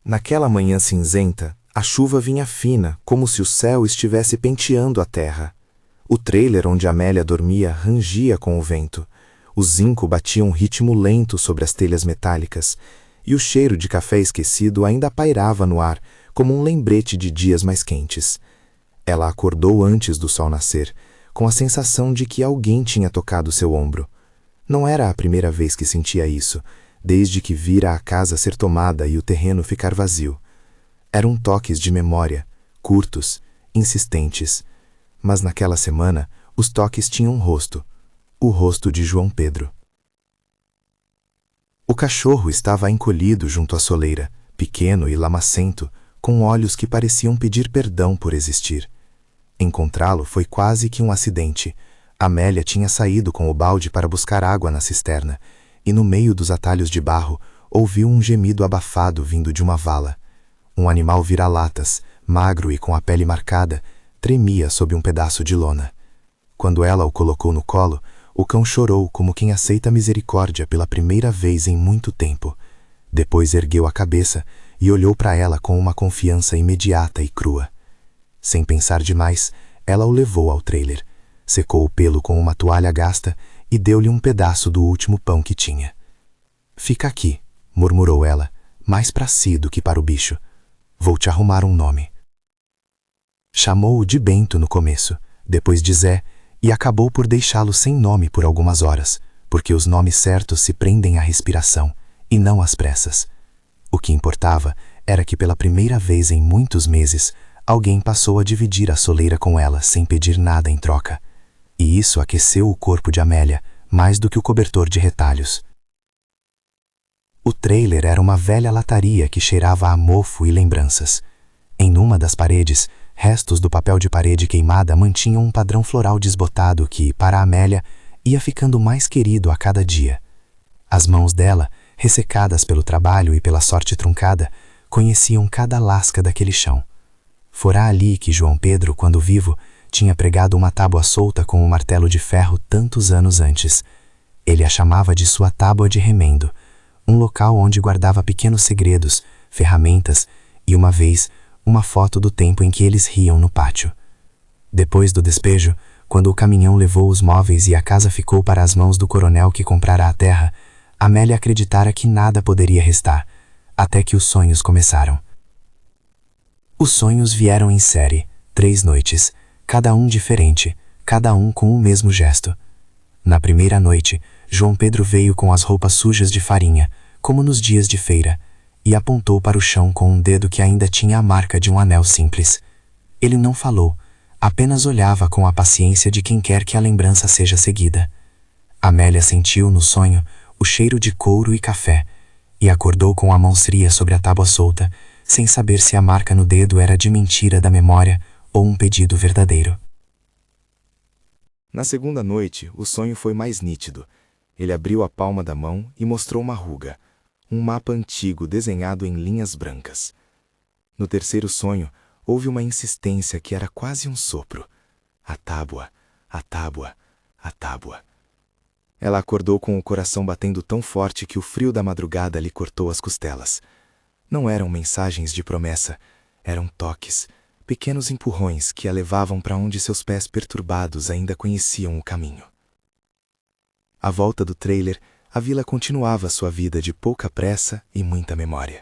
Naquela manhã cinzenta, a chuva vinha fina, como se o céu estivesse penteando a terra. O trailer onde Amélia dormia rangia com o vento. O zinco batia um ritmo lento sobre as telhas metálicas, e o cheiro de café esquecido ainda pairava no ar, como um lembrete de dias mais quentes. Ela acordou antes do sol nascer, com a sensação de que alguém tinha tocado seu ombro. Não era a primeira vez que sentia isso, desde que vira a casa ser tomada e o terreno ficar vazio. Eram toques de memória, curtos, insistentes. Mas naquela semana, os toques tinham um rosto, o rosto de João Pedro. O cachorro estava encolhido junto à soleira, pequeno e lamacento, com olhos que pareciam pedir perdão por existir. Encontrá-lo foi quase que um acidente. Amélia tinha saído com o balde para buscar água na cisterna, e no meio dos atalhos de barro, ouviu um gemido abafado vindo de uma vala. Um animal vira-latas, magro e com a pele marcada, tremia sob um pedaço de lona. Quando ela o colocou no colo, o cão chorou como quem aceita a misericórdia pela primeira vez em muito tempo. Depois ergueu a cabeça e olhou para ela com uma confiança imediata e crua. Sem pensar demais, ela o levou ao trailer, secou o pelo com uma toalha gasta e deu-lhe um pedaço do último pão que tinha. "Fica aqui", murmurou ela, mais para si do que para o bicho. "Vou te arrumar um nome." Chamou-o de Bento no começo, depois de Zé, e acabou por deixá-lo sem nome por algumas horas, porque os nomes certos se prendem à respiração, e não às pressas. O que importava era que pela primeira vez em muitos meses, alguém passou a dividir a soleira com ela sem pedir nada em troca. E isso aqueceu o corpo de Amélia, mais do que o cobertor de retalhos. O trailer era uma velha lataria que cheirava a mofo e lembranças. Em uma das paredes, restos do papel de parede queimada mantinham um padrão floral desbotado que, para Amélia, ia ficando mais querido a cada dia. As mãos dela, ressecadas pelo trabalho e pela sorte truncada, conheciam cada lasca daquele chão. Fora ali que João Pedro, quando vivo, tinha pregado uma tábua solta com um martelo de ferro tantos anos antes. Ele a chamava de sua tábua de remendo, um local onde guardava pequenos segredos, ferramentas e, uma vez, uma foto do tempo em que eles riam no pátio. Depois do despejo, quando o caminhão levou os móveis e a casa ficou para as mãos do coronel que comprara a terra, Amélia acreditara que nada poderia restar, até que os sonhos começaram. Os sonhos vieram em série, 3 noites, cada um diferente, cada um com o mesmo gesto. Na primeira noite, João Pedro veio com as roupas sujas de farinha, como nos dias de feira, e apontou para o chão com um dedo que ainda tinha a marca de um anel simples. Ele não falou, apenas olhava com a paciência de quem quer que a lembrança seja seguida. Amélia sentiu, no sonho, o cheiro de couro e café, e acordou com a mão fria sobre a tábua solta, sem saber se a marca no dedo era de mentira da memória ou um pedido verdadeiro. Na segunda noite, o sonho foi mais nítido. Ele abriu a palma da mão e mostrou uma ruga, um mapa antigo desenhado em linhas brancas. No terceiro sonho, houve uma insistência que era quase um sopro. A tábua, a tábua, a tábua. Ela acordou com o coração batendo tão forte que o frio da madrugada lhe cortou as costelas. Não eram mensagens de promessa, eram toques, pequenos empurrões que a levavam para onde seus pés perturbados ainda conheciam o caminho. À volta do trailer, a vila continuava sua vida de pouca pressa e muita memória.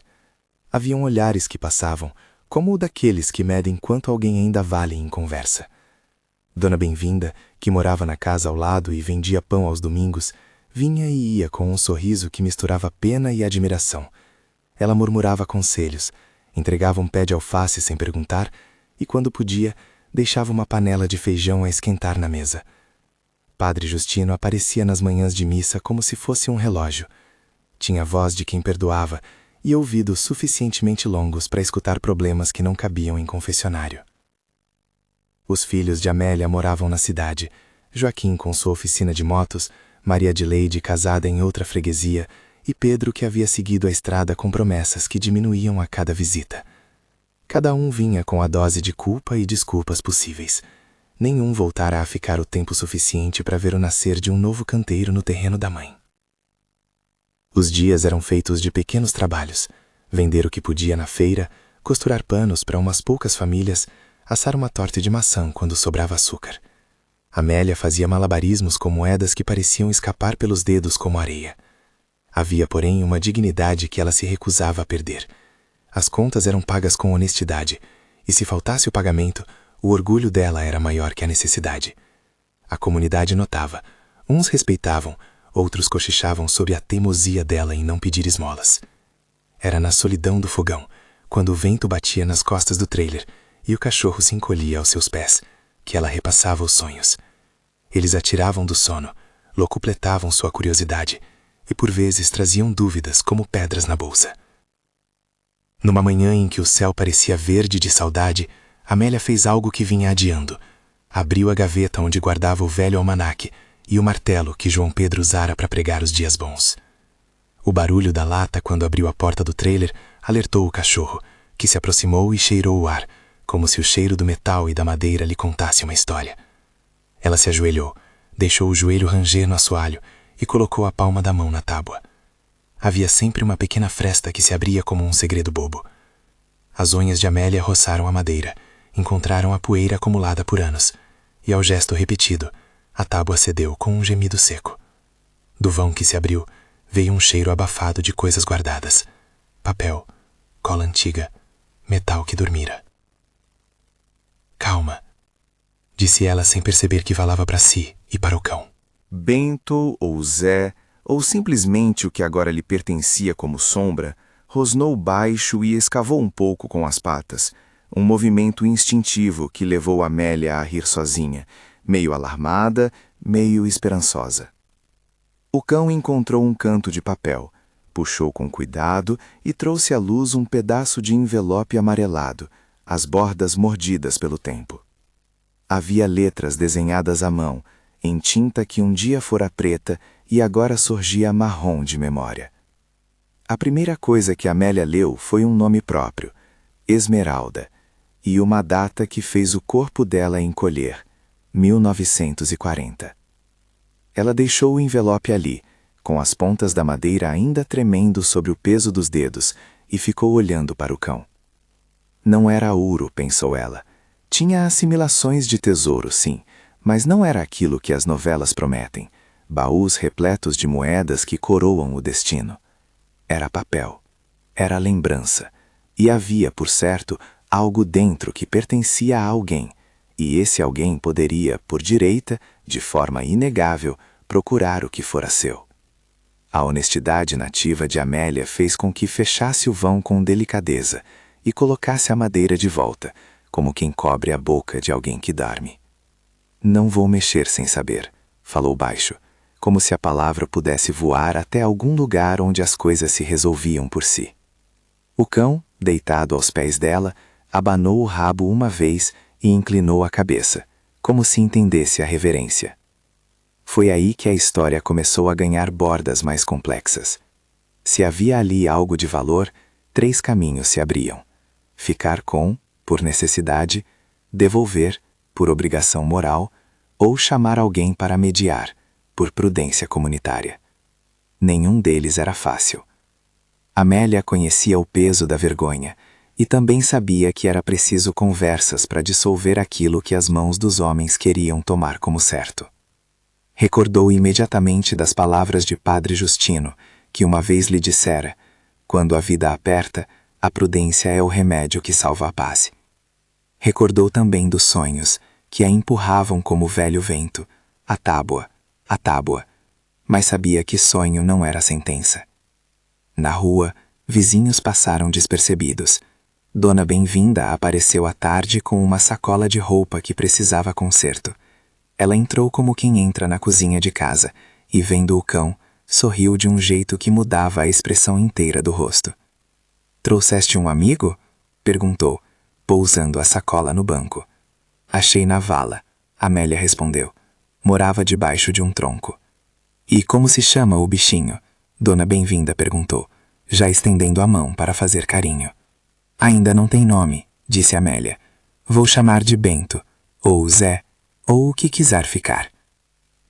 Haviam olhares que passavam, como o daqueles que medem quanto alguém ainda vale em conversa. Dona Bem-vinda, que morava na casa ao lado e vendia pão aos domingos, vinha e ia com um sorriso que misturava pena e admiração. Ela murmurava conselhos, entregava um pé de alface sem perguntar e, quando podia, deixava uma panela de feijão a esquentar na mesa. Padre Justino aparecia nas manhãs de missa como se fosse um relógio. Tinha a voz de quem perdoava e ouvidos suficientemente longos para escutar problemas que não cabiam em confessionário. Os filhos de Amélia moravam na cidade, Joaquim com sua oficina de motos, Maria Adileide casada em outra freguesia e Pedro que havia seguido a estrada com promessas que diminuíam a cada visita. Cada um vinha com a dose de culpa e desculpas possíveis. Nenhum voltara a ficar o tempo suficiente para ver o nascer de um novo canteiro no terreno da mãe. Os dias eram feitos de pequenos trabalhos. vender o que podia na feira, costurar panos para umas poucas famílias, assar uma torta de maçã quando sobrava açúcar. Amélia fazia malabarismos com moedas que pareciam escapar pelos dedos como areia. Havia, porém, uma dignidade que ela se recusava a perder. As contas eram pagas com honestidade, e se faltasse o pagamento, o orgulho dela era maior que a necessidade. A comunidade notava. Uns respeitavam, outros cochichavam sob a teimosia dela em não pedir esmolas. Era na solidão do fogão, quando o vento batia nas costas do trailer e o cachorro se encolhia aos seus pés, que ela repassava os sonhos. Eles a tiravam do sono, locupletavam sua curiosidade e por vezes traziam dúvidas como pedras na bolsa. Numa manhã em que o céu parecia verde de saudade, Amélia fez algo que vinha adiando. Abriu a gaveta onde guardava o velho almanaque e o martelo que João Pedro usara para pregar os dias bons. O barulho da lata quando abriu a porta do trailer alertou o cachorro, que se aproximou e cheirou o ar, como se o cheiro do metal e da madeira lhe contasse uma história. Ela se ajoelhou, deixou o joelho ranger no assoalho e colocou a palma da mão na tábua. Havia sempre uma pequena fresta que se abria como um segredo bobo. As unhas de Amélia roçaram a madeira, encontraram a poeira acumulada por anos, e ao gesto repetido, a tábua cedeu com um gemido seco. Do vão que se abriu, veio um cheiro abafado de coisas guardadas. Papel, cola antiga, metal que dormira. Calma, disse ela sem perceber que falava para si e para o cão. Bento, ou Zé, ou simplesmente o que agora lhe pertencia como sombra, rosnou baixo e escavou um pouco com as patas, um movimento instintivo que levou Amélia a rir sozinha, meio alarmada, meio esperançosa. O cão encontrou um canto de papel, puxou com cuidado e trouxe à luz um pedaço de envelope amarelado, as bordas mordidas pelo tempo. Havia letras desenhadas à mão, em tinta que um dia fora preta e agora surgia marrom de memória. A primeira coisa que Amélia leu foi um nome próprio, Esmeralda, e uma data que fez o corpo dela encolher, 1940. Ela deixou o envelope ali, com as pontas da madeira ainda tremendo sobre o peso dos dedos, e ficou olhando para o cão. Não era ouro, pensou ela. Tinha assimilações de tesouro, sim, mas não era aquilo que as novelas prometem, baús repletos de moedas que coroam o destino. Era papel, era lembrança, e havia, por certo, algo dentro que pertencia a alguém, e esse alguém poderia, por direita, de forma inegável, procurar o que fora seu. A honestidade nativa de Amélia fez com que fechasse o vão com delicadeza e colocasse a madeira de volta, como quem cobre a boca de alguém que dorme. Não vou mexer sem saber, falou baixo, como se a palavra pudesse voar até algum lugar onde as coisas se resolviam por si. O cão, deitado aos pés dela, abanou o rabo uma vez e inclinou a cabeça, como se entendesse a reverência. Foi aí que a história começou a ganhar bordas mais complexas. Se havia ali algo de valor, 3 caminhos se abriam: ficar com, por necessidade, devolver, por obrigação moral, ou chamar alguém para mediar, por prudência comunitária. Nenhum deles era fácil. Amélia conhecia o peso da vergonha e também sabia que era preciso conversas para dissolver aquilo que as mãos dos homens queriam tomar como certo. Recordou imediatamente das palavras de Padre Justino, que uma vez lhe dissera: quando a vida aperta, a prudência é o remédio que salva a paz. Recordou também dos sonhos, que a empurravam como velho vento, a tábua, mas sabia que sonho não era sentença. Na rua, vizinhos passaram despercebidos. Dona Bem-vinda apareceu à tarde com uma sacola de roupa que precisava conserto. Ela entrou como quem entra na cozinha de casa e, vendo o cão, sorriu de um jeito que mudava a expressão inteira do rosto. "Trouxeste um amigo?" perguntou, pousando a sacola no banco. "Achei na vala", Amélia respondeu. Morava debaixo de um tronco. "E como se chama o bichinho?" Dona Bem-vinda perguntou, já estendendo a mão para fazer carinho. "Ainda não tem nome", disse Amélia. "Vou chamar de Bento, ou Zé, ou o que quiser ficar."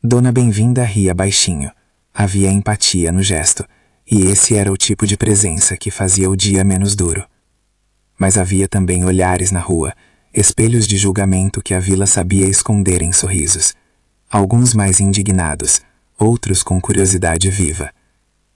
Dona Bem-vinda ria baixinho. Havia empatia no gesto, E esse era o tipo de presença que fazia o dia menos duro. Mas havia também olhares na rua, espelhos de julgamento que a vila sabia esconder em sorrisos. Alguns mais indignados, outros com curiosidade viva.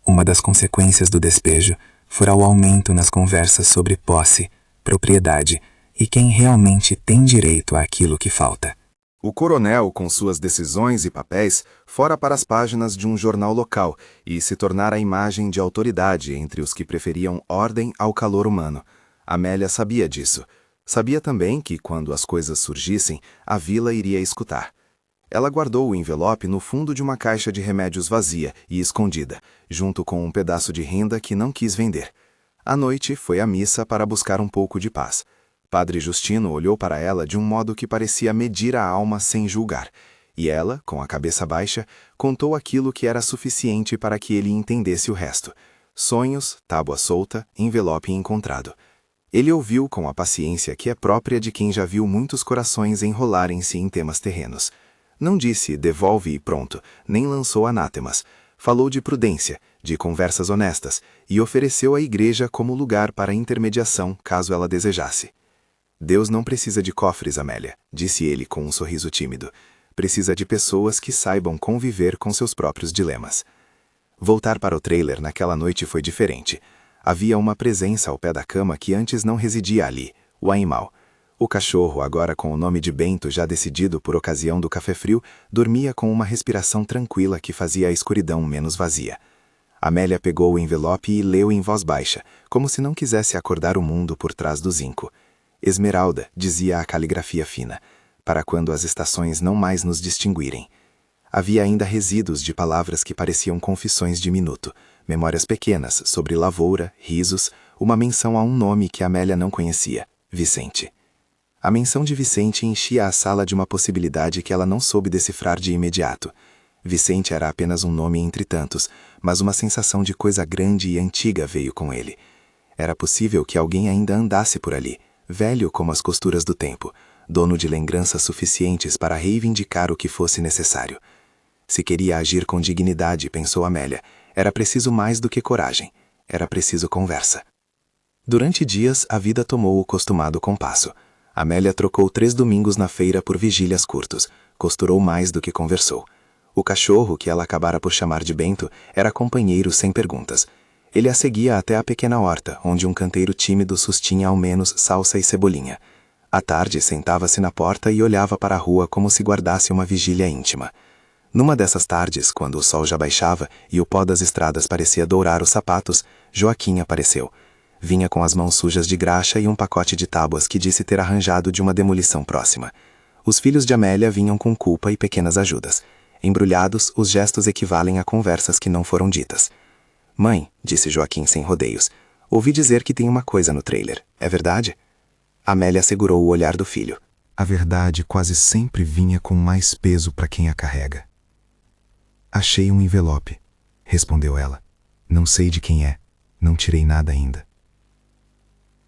Uma das consequências do despejo fora o aumento nas conversas sobre posse, propriedade e quem realmente tem direito àquilo que falta. O coronel, com suas decisões e papéis, fora para as páginas de um jornal local e se tornara a imagem de autoridade entre os que preferiam ordem ao calor humano. Amélia sabia disso. Sabia também que, quando as coisas surgissem, a vila iria escutar. Ela guardou o envelope no fundo de uma caixa de remédios vazia e escondida, junto com um pedaço de renda que não quis vender. À noite, foi à missa para buscar um pouco de paz. Padre Justino olhou para ela de um modo que parecia medir a alma sem julgar, e ela, com a cabeça baixa, contou aquilo que era suficiente para que ele entendesse o resto. Sonhos, tábua solta, envelope encontrado. Ele ouviu com a paciência que é própria de quem já viu muitos corações enrolarem-se em temas terrenos. Não disse devolve e pronto, nem lançou anátemas. Falou de prudência, de conversas honestas, e ofereceu a igreja como lugar para intermediação, caso ela desejasse. Deus não precisa de cofres, Amélia, disse ele com um sorriso tímido. Precisa de pessoas que saibam conviver com seus próprios dilemas. Voltar para o trailer naquela noite foi diferente. Havia uma presença ao pé da cama que antes não residia ali, o animal. O cachorro, agora com o nome de Bento já decidido por ocasião do café frio, dormia com uma respiração tranquila que fazia a escuridão menos vazia. Amélia pegou o envelope e leu em voz baixa, como se não quisesse acordar o mundo por trás do zinco. Esmeralda, dizia a caligrafia fina, para quando as estações não mais nos distinguirem. Havia ainda resíduos de palavras que pareciam confissões de minuto, memórias pequenas sobre lavoura, risos, uma menção a um nome que Amélia não conhecia, Vicente. A menção de Vicente enchia a sala de uma possibilidade que ela não soube decifrar de imediato. Vicente era apenas um nome entre tantos, mas uma sensação de coisa grande e antiga veio com ele. Era possível que alguém ainda andasse por ali, velho como as costuras do tempo, dono de lembranças suficientes para reivindicar o que fosse necessário. Se queria agir com dignidade, pensou Amélia, era preciso mais do que coragem, era preciso conversa. Durante dias, a vida tomou o costumado compasso. Amélia trocou 3 domingos na feira por vigílias curtos, costurou mais do que conversou. O cachorro, que ela acabara por chamar de Bento, era companheiro sem perguntas. Ele a seguia até a pequena horta, onde um canteiro tímido sustinha ao menos salsa e cebolinha. À tarde, sentava-se na porta e olhava para a rua como se guardasse uma vigília íntima. Numa dessas tardes, quando o sol já baixava e o pó das estradas parecia dourar os sapatos, Joaquim apareceu. Vinha com as mãos sujas de graxa e um pacote de tábuas que disse ter arranjado de uma demolição próxima. Os filhos de Amélia vinham com culpa e pequenas ajudas. Embrulhados, os gestos equivalem a conversas que não foram ditas. Mãe, disse Joaquim sem rodeios, ouvi dizer que tem uma coisa no trailer, é verdade? Amélia segurou o olhar do filho. A verdade quase sempre vinha com mais peso para quem a carrega. Achei um envelope, respondeu ela. Não sei de quem é, não tirei nada ainda.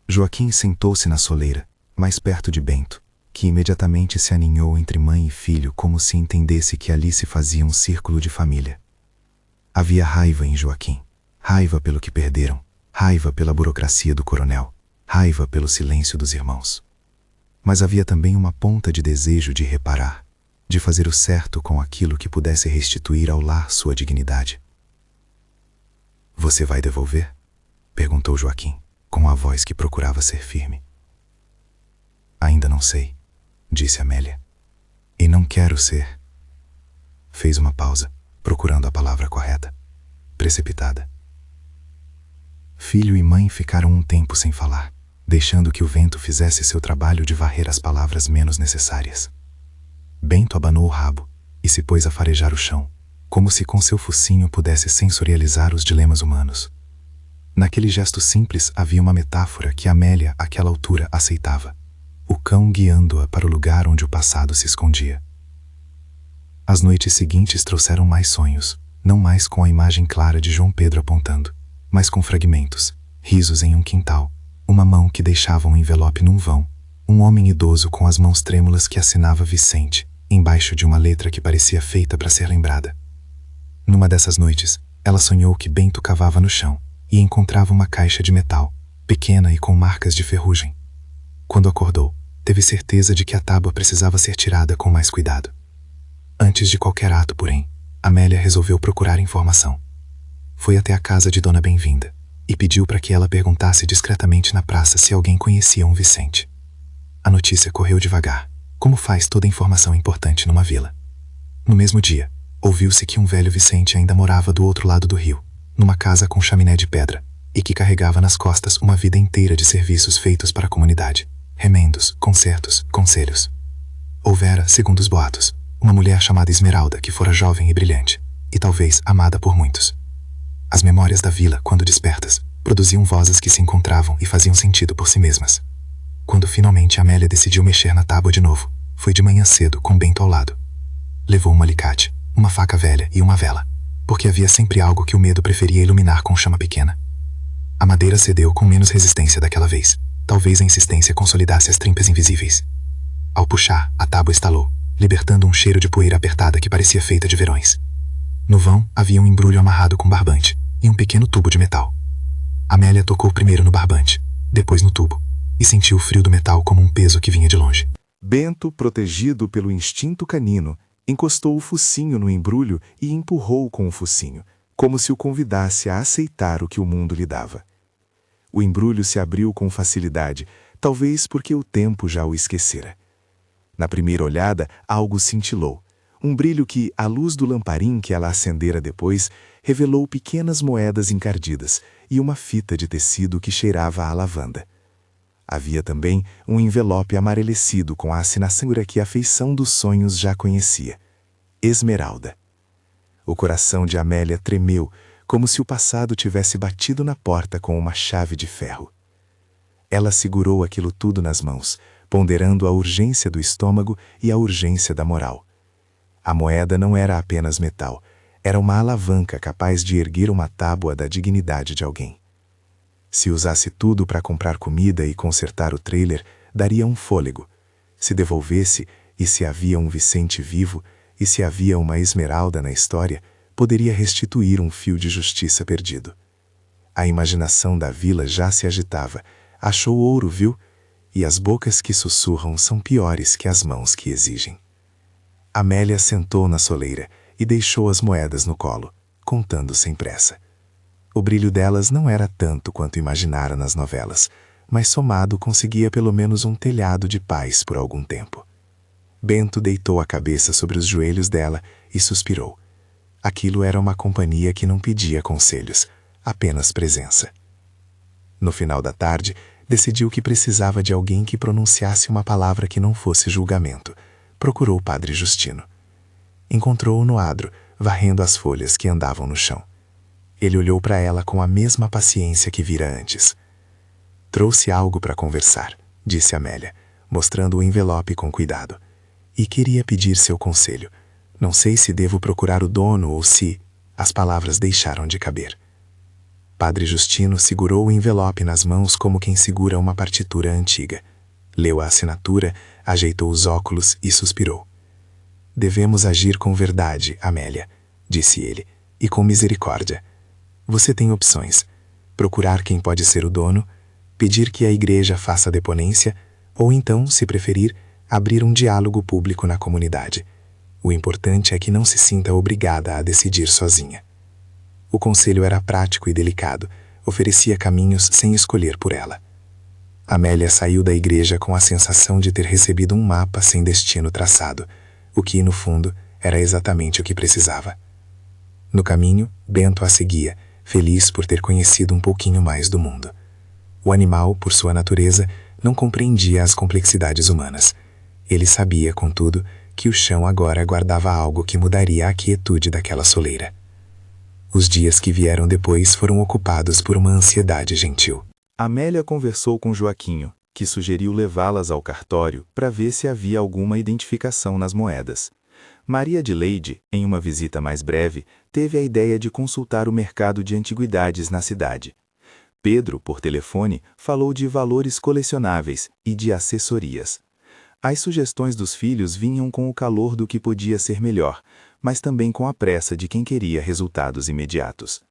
Joaquim sentou-se na soleira, mais perto de Bento, que imediatamente se aninhou entre mãe e filho como se entendesse que ali se fazia um círculo de família. Havia raiva em Joaquim, raiva pelo que perderam, raiva pela burocracia do coronel, raiva pelo silêncio dos irmãos. Mas havia também uma ponta de desejo de reparar, de fazer o certo com aquilo que pudesse restituir ao lar sua dignidade. Você vai devolver? Perguntou Joaquim, com a voz que procurava ser firme. Ainda não sei, disse Amélia. E não quero ser. Fez uma pausa, procurando a palavra correta. Precipitada. Filho e mãe ficaram um tempo sem falar, deixando que o vento fizesse seu trabalho de varrer as palavras menos necessárias. Bento abanou o rabo e se pôs a farejar o chão, como se com seu focinho pudesse sensorializar os dilemas humanos. Naquele gesto simples havia uma metáfora que Amélia, àquela altura, aceitava. O cão guiando-a para o lugar onde o passado se escondia. As noites seguintes trouxeram mais sonhos, não mais com a imagem clara de João Pedro apontando, mas com fragmentos, risos em um quintal, uma mão que deixava um envelope num vão, um homem idoso com as mãos trêmulas que assinava Vicente, embaixo de uma letra que parecia feita para ser lembrada. Numa dessas noites, Ela sonhou que Bento cavava no chão e encontrava uma caixa de metal, pequena e com marcas de ferrugem. Quando acordou, teve certeza de que a tábua precisava ser tirada com mais cuidado. Antes de qualquer ato, porém, Amélia resolveu procurar informação. Foi até a casa de Dona Bem-vinda e pediu para que ela perguntasse discretamente na praça se alguém conhecia um Vicente. A notícia correu devagar, como faz toda informação importante numa vila. No mesmo dia, ouviu-se que um velho Vicente ainda morava do outro lado do rio, numa casa com chaminé de pedra, e que carregava nas costas uma vida inteira de serviços feitos para a comunidade, remendos, concertos, conselhos. Houvera, segundo os boatos, uma mulher chamada Esmeralda que fora jovem e brilhante, e talvez amada por muitos. As memórias da vila, quando despertas, produziam vozes que se encontravam e faziam sentido por si mesmas. Quando finalmente Amélia decidiu mexer na tábua de novo, foi de manhã cedo, com Bento ao lado. Levou um alicate, uma faca velha e uma vela, porque havia sempre algo que o medo preferia iluminar com chama pequena. A madeira cedeu com menos resistência daquela vez. Talvez a insistência consolidasse as trimpas invisíveis. Ao puxar, a tábua estalou, libertando um cheiro de poeira apertada que parecia feita de verões. No vão, havia um embrulho amarrado com barbante e um pequeno tubo de metal. Amélia tocou primeiro no barbante, depois no tubo, e sentiu o frio do metal como um peso que vinha de longe. Bento, protegido pelo instinto canino, encostou o focinho no embrulho e empurrou com o focinho, como se o convidasse a aceitar o que o mundo lhe dava. O embrulho se abriu com facilidade, talvez porque o tempo já o esquecera. Na primeira olhada, algo cintilou. Um brilho que, à luz do lamparim que ela acendera depois, revelou pequenas moedas encardidas e uma fita de tecido que cheirava a lavanda. Havia também um envelope amarelecido com a assinatura que a feição dos sonhos já conhecia. Esmeralda. O coração de Amélia tremeu, como se o passado tivesse batido na porta com uma chave de ferro. Ela segurou aquilo tudo nas mãos, ponderando a urgência do estômago e a urgência da moral. A moeda não era apenas metal, era uma alavanca capaz de erguer uma tábua da dignidade de alguém. Se usasse tudo para comprar comida e consertar o trailer, daria um fôlego. Se devolvesse, e se havia um Vicente vivo, e se havia uma Esmeralda na história, poderia restituir um fio de justiça perdido. A imaginação da vila já se agitava. Achou ouro, viu? E as bocas que sussurram são piores que as mãos que exigem. Amélia sentou na soleira e deixou as moedas no colo, contando sem pressa. O brilho delas não era tanto quanto imaginara nas novelas, mas somado conseguia pelo menos um telhado de paz por algum tempo. Bento deitou a cabeça sobre os joelhos dela e suspirou. Aquilo era uma companhia que não pedia conselhos, apenas presença. No final da tarde, decidiu que precisava de alguém que pronunciasse uma palavra que não fosse julgamento. Procurou o padre Justino. Encontrou-o no adro, varrendo as folhas que andavam no chão. Ele olhou para ela com a mesma paciência que vira antes. Trouxe algo para conversar, disse Amélia, mostrando o envelope com cuidado. E queria pedir seu conselho. Não sei se devo procurar o dono ou se... As palavras deixaram de caber. Padre Justino segurou o envelope nas mãos como quem segura uma partitura antiga. Leu a assinatura, ajeitou os óculos e suspirou. Devemos agir com verdade, Amélia, disse ele, e com misericórdia. Você tem opções. Procurar quem pode ser o dono, pedir que a igreja faça deponência, ou então, se preferir, abrir um diálogo público na comunidade. O importante é que não se sinta obrigada a decidir sozinha. O conselho era prático e delicado, oferecia caminhos sem escolher por ela. Amélia saiu da igreja com a sensação de ter recebido um mapa sem destino traçado, o que, no fundo, era exatamente o que precisava. No caminho, Bento a seguia, feliz por ter conhecido um pouquinho mais do mundo. O animal, por sua natureza, não compreendia as complexidades humanas. Ele sabia, contudo, que o chão agora guardava algo que mudaria a quietude daquela soleira. Os dias que vieram depois foram ocupados por uma ansiedade gentil. Amélia conversou com Joaquinho, que sugeriu levá-las ao cartório para ver se havia alguma identificação nas moedas. Maria Adelaide, em uma visita mais breve, teve a ideia de consultar o mercado de antiguidades na cidade. Pedro, por telefone, falou de valores colecionáveis e de assessorias. As sugestões dos filhos vinham com o calor do que podia ser melhor, mas também com a pressa de quem queria resultados imediatos.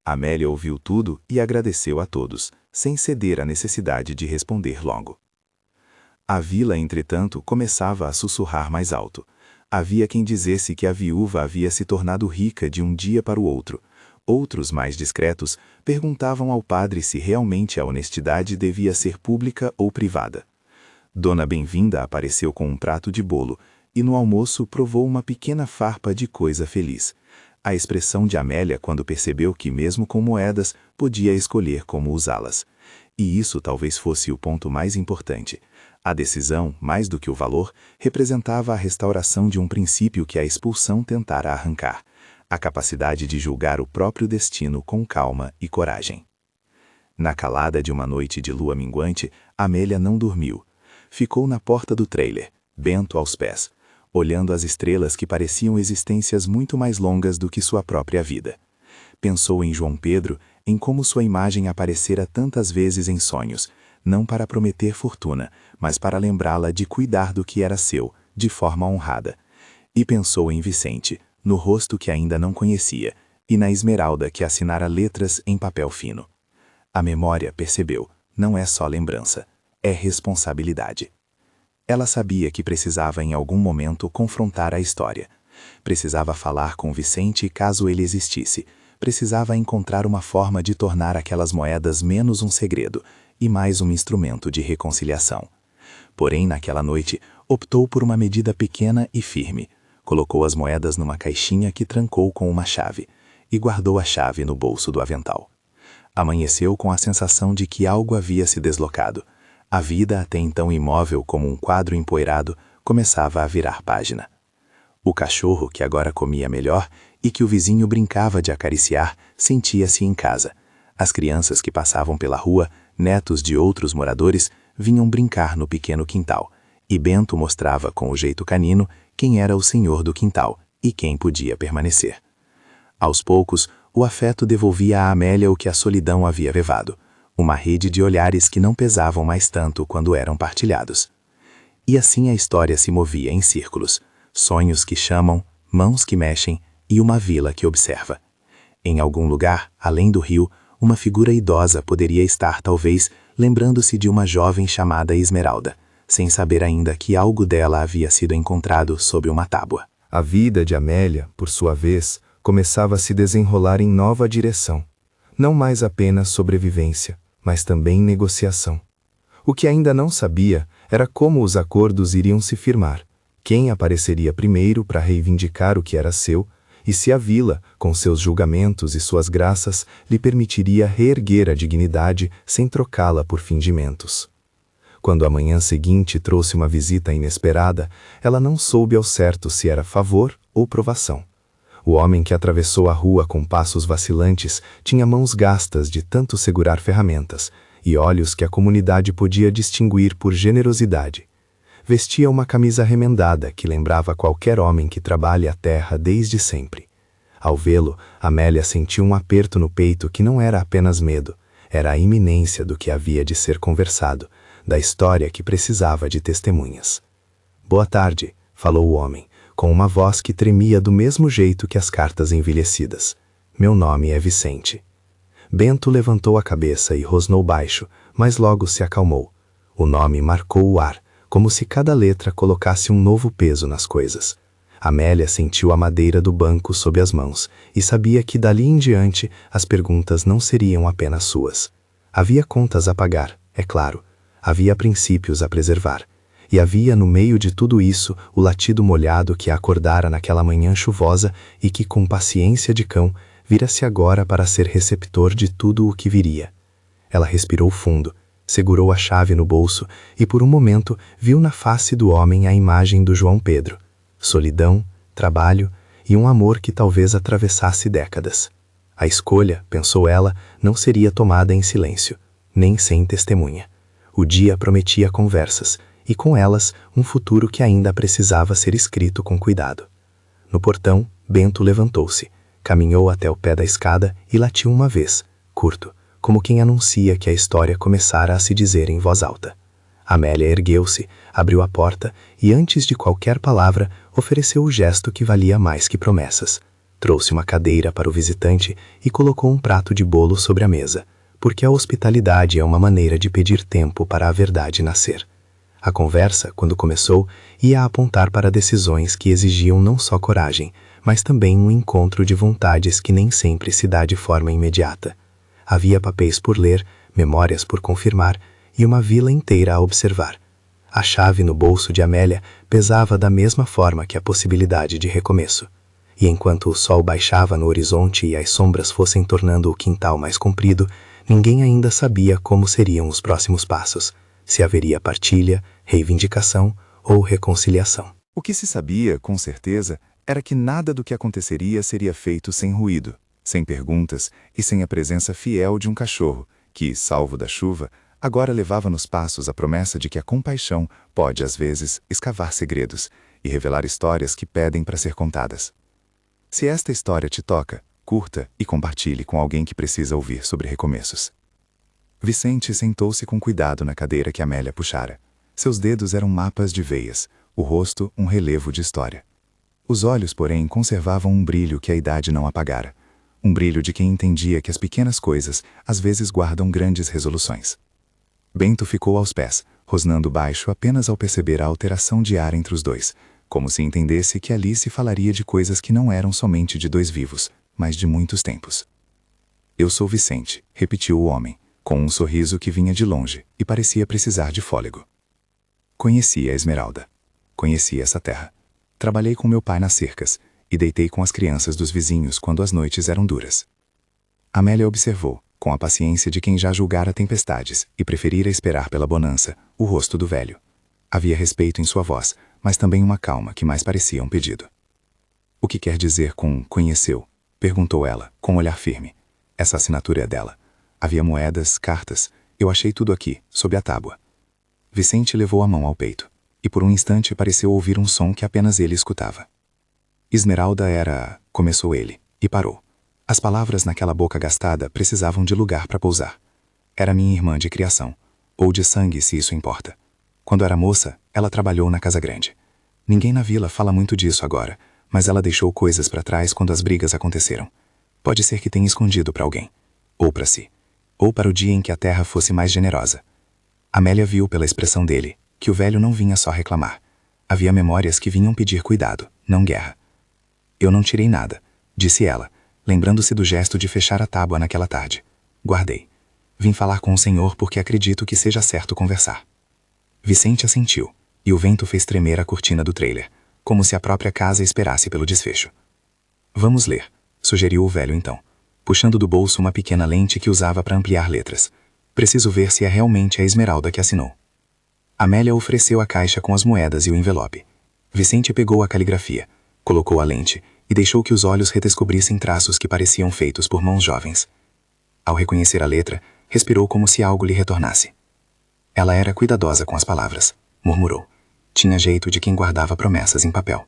Amélia ouviu tudo e agradeceu a todos, sem ceder à necessidade de responder logo. A vila, entretanto, começava a sussurrar mais alto. Havia quem dissesse que a viúva havia se tornado rica de um dia para o outro. Outros, mais discretos, perguntavam ao padre se realmente a honestidade devia ser pública ou privada. Dona Bem-vinda apareceu com um prato de bolo e no almoço provou uma pequena farpa de coisa feliz. A expressão de Amélia quando percebeu que, mesmo com moedas, podia escolher como usá-las. E isso talvez fosse o ponto mais importante. A decisão, mais do que o valor, representava a restauração de um princípio que a expulsão tentara arrancar: a capacidade de julgar o próprio destino com calma e coragem. Na calada de uma noite de lua minguante, Amélia não dormiu. Ficou na porta do trailer, Bento aos pés, olhando as estrelas que pareciam existências muito mais longas do que sua própria vida. Pensou em João Pedro, em como sua imagem aparecera tantas vezes em sonhos, não para prometer fortuna, mas para lembrá-la de cuidar do que era seu, de forma honrada. E pensou em Vicente, no rosto que ainda não conhecia, e na esmeralda que assinara letras em papel fino. A memória, percebeu, não é só lembrança, é responsabilidade. Ela sabia que precisava em algum momento confrontar a história. Precisava falar com Vicente caso ele existisse. Precisava encontrar uma forma de tornar aquelas moedas menos um segredo e mais um instrumento de reconciliação. Porém, naquela noite, optou por uma medida pequena e firme. Colocou as moedas numa caixinha que trancou com uma chave e guardou a chave no bolso do avental. Amanheceu com a sensação de que algo havia se deslocado. A vida, até então imóvel como um quadro empoeirado, começava a virar página. O cachorro, que agora comia melhor e que o vizinho brincava de acariciar, sentia-se em casa. As crianças que passavam pela rua, netos de outros moradores, vinham brincar no pequeno quintal, e Bento mostrava com o jeito canino quem era o senhor do quintal e quem podia permanecer. Aos poucos, o afeto devolvia a Amélia o que a solidão havia levado, uma rede de olhares que não pesavam mais tanto quando eram partilhados. E assim a história se movia em círculos, sonhos que chamam, mãos que mexem e uma vila que observa. Em algum lugar, além do rio, uma figura idosa poderia estar talvez lembrando-se de uma jovem chamada Esmeralda, sem saber ainda que algo dela havia sido encontrado sob uma tábua. A vida de Amélia, por sua vez, começava a se desenrolar em nova direção. Não mais apenas sobrevivência, mas também negociação. O que ainda não sabia era como os acordos iriam se firmar, quem apareceria primeiro para reivindicar o que era seu, e se a vila, com seus julgamentos e suas graças, lhe permitiria reerguer a dignidade sem trocá-la por fingimentos. Quando a manhã seguinte trouxe uma visita inesperada, ela não soube ao certo se era favor ou provação. O homem que atravessou a rua com passos vacilantes tinha mãos gastas de tanto segurar ferramentas e olhos que a comunidade podia distinguir por generosidade. Vestia uma camisa remendada que lembrava qualquer homem que trabalhe a terra desde sempre. Ao vê-lo, Amélia sentiu um aperto no peito que não era apenas medo, era a iminência do que havia de ser conversado, da história que precisava de testemunhas. «Boa tarde», falou o homem, com uma voz que tremia do mesmo jeito que as cartas envelhecidas. «Meu nome é Vicente». Bento levantou a cabeça e rosnou baixo, mas logo se acalmou. O nome marcou o ar, como se cada letra colocasse um novo peso nas coisas. Amélia sentiu a madeira do banco sob as mãos e sabia que dali em diante as perguntas não seriam apenas suas. Havia contas a pagar, é claro. Havia princípios a preservar. E havia no meio de tudo isso o latido molhado que a acordara naquela manhã chuvosa e que, com paciência de cão, vira-se agora para ser receptor de tudo o que viria. Ela respirou fundo, segurou a chave no bolso e por um momento viu na face do homem a imagem do João Pedro. Solidão, trabalho e um amor que talvez atravessasse décadas. A escolha, pensou ela, não seria tomada em silêncio, nem sem testemunha. O dia prometia conversas, e com elas um futuro que ainda precisava ser escrito com cuidado. No portão, Bento levantou-se, caminhou até o pé da escada e latiu uma vez, curto, como quem anuncia que a história começara a se dizer em voz alta. Amélia ergueu-se, abriu a porta e, antes de qualquer palavra, ofereceu o gesto que valia mais que promessas. Trouxe uma cadeira para o visitante e colocou um prato de bolo sobre a mesa, porque a hospitalidade é uma maneira de pedir tempo para a verdade nascer. A conversa, quando começou, ia apontar para decisões que exigiam não só coragem, mas também um encontro de vontades que nem sempre se dá de forma imediata. Havia papéis por ler, memórias por confirmar e uma vila inteira a observar. A chave no bolso de Amélia pesava da mesma forma que a possibilidade de recomeço. E enquanto o sol baixava no horizonte e as sombras fossem tornando o quintal mais comprido, ninguém ainda sabia como seriam os próximos passos, se haveria partilha, reivindicação ou reconciliação. O que se sabia, com certeza, era que nada do que aconteceria seria feito sem ruído, sem perguntas e sem a presença fiel de um cachorro, que, salvo da chuva, agora levava nos passos a promessa de que a compaixão pode, às vezes, escavar segredos e revelar histórias que pedem para ser contadas. Se esta história te toca, curta e compartilhe com alguém que precisa ouvir sobre recomeços. Vicente sentou-se com cuidado na cadeira que Amélia puxara. Seus dedos eram mapas de veias, o rosto um relevo de história. Os olhos, porém, conservavam um brilho que a idade não apagara. Um brilho de quem entendia que as pequenas coisas às vezes guardam grandes resoluções. Bento ficou aos pés, rosnando baixo apenas ao perceber a alteração de ar entre os dois, como se entendesse que ali se falaria de coisas que não eram somente de dois vivos, mas de muitos tempos. Eu sou Vicente, repetiu o homem, com um sorriso que vinha de longe e parecia precisar de fôlego. Conheci a Esmeralda. Conheci essa terra. Trabalhei com meu pai nas cercas e deitei com as crianças dos vizinhos quando as noites eram duras. Amélia observou, com a paciência de quem já julgara tempestades e preferira esperar pela bonança, o rosto do velho. Havia respeito em sua voz, mas também uma calma que mais parecia um pedido. O que quer dizer com conheceu? Perguntou ela, com um olhar firme. Essa assinatura é dela. Havia moedas, cartas. Eu achei tudo aqui, sob a tábua. Vicente levou a mão ao peito, e por um instante pareceu ouvir um som que apenas ele escutava. Esmeralda era... começou ele, e parou. As palavras naquela boca gastada precisavam de lugar para pousar. Era minha irmã de criação, ou de sangue, se isso importa. Quando era moça, ela trabalhou na Casa Grande. Ninguém na vila fala muito disso agora, mas ela deixou coisas para trás quando as brigas aconteceram. Pode ser que tenha escondido para alguém, ou para si, ou para o dia em que a terra fosse mais generosa. Amélia viu pela expressão dele que o velho não vinha só reclamar. Havia memórias que vinham pedir cuidado, não guerra. Eu não tirei nada, disse ela, lembrando-se do gesto de fechar a tábua naquela tarde. Guardei. Vim falar com o senhor porque acredito que seja certo conversar. Vicente assentiu, e o vento fez tremer a cortina do trailer, como se a própria casa esperasse pelo desfecho. Vamos ler, sugeriu o velho então, puxando do bolso uma pequena lente que usava para ampliar letras. Preciso ver se é realmente a Esmeralda que assinou. Amélia ofereceu a caixa com as moedas e o envelope. Vicente pegou a caligrafia, colocou a lente e deixou que os olhos redescobrissem traços que pareciam feitos por mãos jovens. Ao reconhecer a letra, respirou como se algo lhe retornasse. Ela era cuidadosa com as palavras, murmurou. Tinha jeito de quem guardava promessas em papel.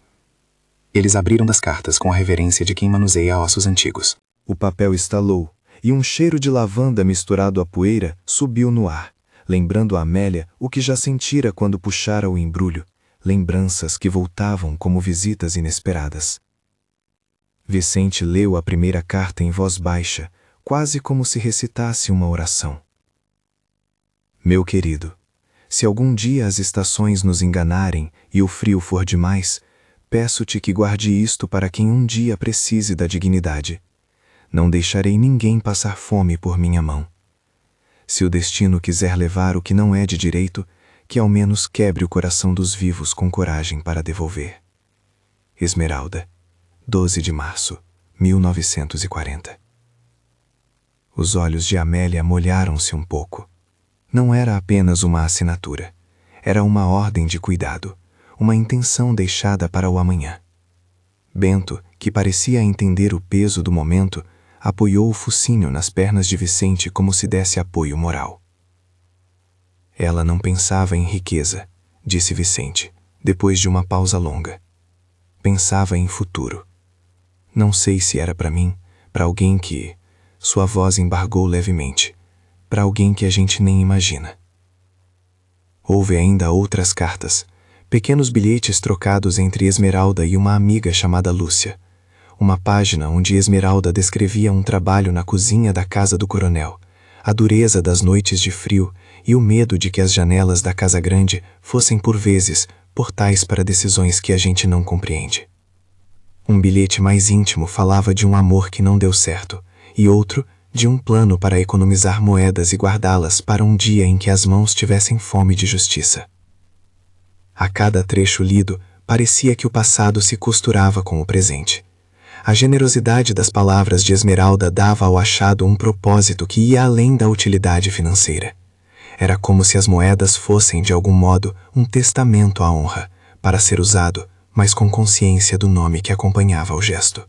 Eles abriram das cartas com a reverência de quem manuseia ossos antigos. O papel estalou, e um cheiro de lavanda misturado à poeira subiu no ar, lembrando a Amélia o que já sentira quando puxara o embrulho, lembranças que voltavam como visitas inesperadas. Vicente leu a primeira carta em voz baixa, quase como se recitasse uma oração. Meu querido, se algum dia as estações nos enganarem e o frio for demais, peço-te que guarde isto para quem um dia precise da dignidade. Não deixarei ninguém passar fome por minha mão. Se o destino quiser levar o que não é de direito, que ao menos quebre o coração dos vivos com coragem para devolver. Esmeralda, 12 de março, 1940. Os olhos de Amélia molharam-se um pouco. Não era apenas uma assinatura. Era uma ordem de cuidado, uma intenção deixada para o amanhã. Bento, que parecia entender o peso do momento, apoiou o focinho nas pernas de Vicente como se desse apoio moral. Ela não pensava em riqueza, disse Vicente, depois de uma pausa longa. Pensava em futuro. Não sei se era para mim, para alguém que... Sua voz embargou levemente. Para alguém que a gente nem imagina. Houve ainda outras cartas, pequenos bilhetes trocados entre Esmeralda e uma amiga chamada Lúcia. Uma página onde Esmeralda descrevia um trabalho na cozinha da casa do coronel, a dureza das noites de frio e o medo de que as janelas da casa grande fossem por vezes portais para decisões que a gente não compreende. Um bilhete mais íntimo falava de um amor que não deu certo, e outro de um plano para economizar moedas e guardá-las para um dia em que as mãos tivessem fome de justiça. A cada trecho lido, parecia que o passado se costurava com o presente. A generosidade das palavras de Esmeralda dava ao achado um propósito que ia além da utilidade financeira. Era como se as moedas fossem, de algum modo, um testamento à honra, para ser usado, mas com consciência do nome que acompanhava o gesto.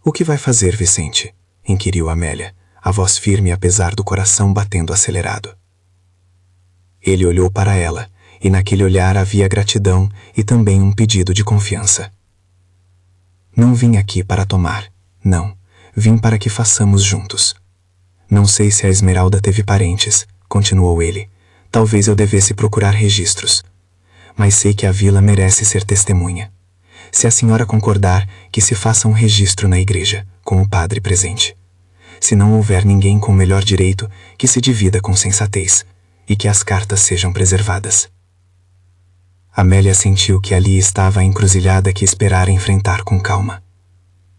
"O que vai fazer, Vicente?" inquiriu Amélia, a voz firme apesar do coração batendo acelerado. Ele olhou para ela, e naquele olhar havia gratidão e também um pedido de confiança. "Não vim aqui para tomar, não. Vim para que façamos juntos. Não sei se a Esmeralda teve parentes", continuou ele. "Talvez eu devesse procurar registros. Mas sei que a vila merece ser testemunha. Se a senhora concordar, que se faça um registro na igreja, com o padre presente. Se não houver ninguém com melhor direito, que se divida com sensatez, e que as cartas sejam preservadas." Amélia sentiu que ali estava a encruzilhada que esperara enfrentar com calma.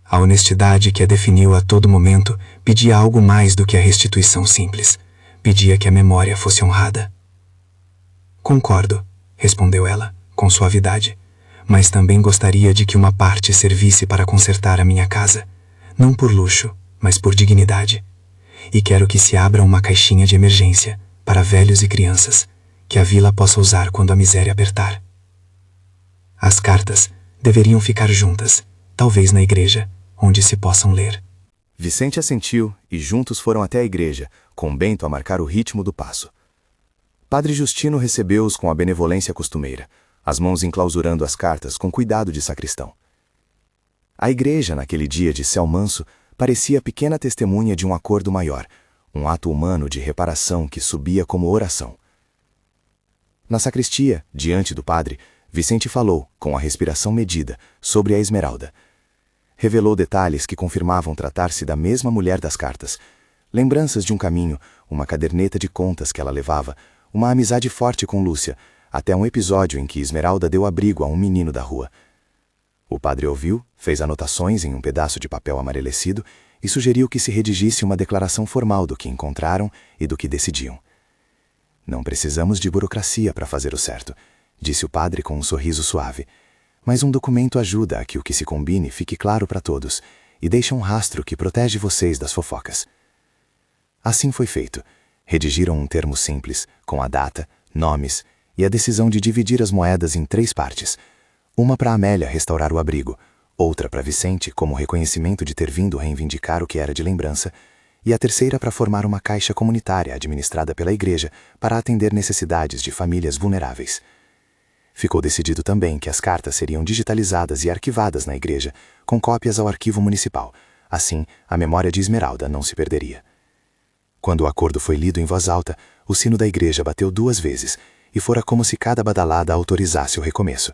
A honestidade que a definiu a todo momento pedia algo mais do que a restituição simples. Pedia que a memória fosse honrada. "Concordo", respondeu ela, com suavidade, "mas também gostaria de que uma parte servisse para consertar a minha casa, não por luxo, mas por dignidade. E quero que se abra uma caixinha de emergência, para velhos e crianças, que a vila possa usar quando a miséria apertar. As cartas deveriam ficar juntas, talvez na igreja, onde se possam ler." Vicente assentiu e juntos foram até a igreja, com Bento a marcar o ritmo do passo. Padre Justino recebeu-os com a benevolência costumeira, as mãos enclausurando as cartas com cuidado de sacristão. A igreja, naquele dia de céu manso, parecia pequena testemunha de um acordo maior, um ato humano de reparação que subia como oração. Na sacristia, diante do padre, Vicente falou, com a respiração medida, sobre a Esmeralda. Revelou detalhes que confirmavam tratar-se da mesma mulher das cartas, lembranças de um caminho, uma caderneta de contas que ela levava, uma amizade forte com Lúcia, até um episódio em que Esmeralda deu abrigo a um menino da rua. O padre ouviu, fez anotações em um pedaço de papel amarelecido e sugeriu que se redigisse uma declaração formal do que encontraram e do que decidiam. "Não precisamos de burocracia para fazer o certo", disse o padre com um sorriso suave. "Mas um documento ajuda a que o que se combine fique claro para todos e deixa um rastro que protege vocês das fofocas." Assim foi feito. Redigiram um termo simples, com a data, nomes e a decisão de dividir as moedas em 3 partes. Uma para Amélia restaurar o abrigo, outra para Vicente como reconhecimento de ter vindo reivindicar o que era de lembrança, e a terceira para formar uma caixa comunitária administrada pela igreja para atender necessidades de famílias vulneráveis. Ficou decidido também que as cartas seriam digitalizadas e arquivadas na igreja, com cópias ao arquivo municipal. Assim, a memória de Esmeralda não se perderia. Quando o acordo foi lido em voz alta, o sino da igreja bateu 2 vezes, e fora como se cada badalada autorizasse o recomeço.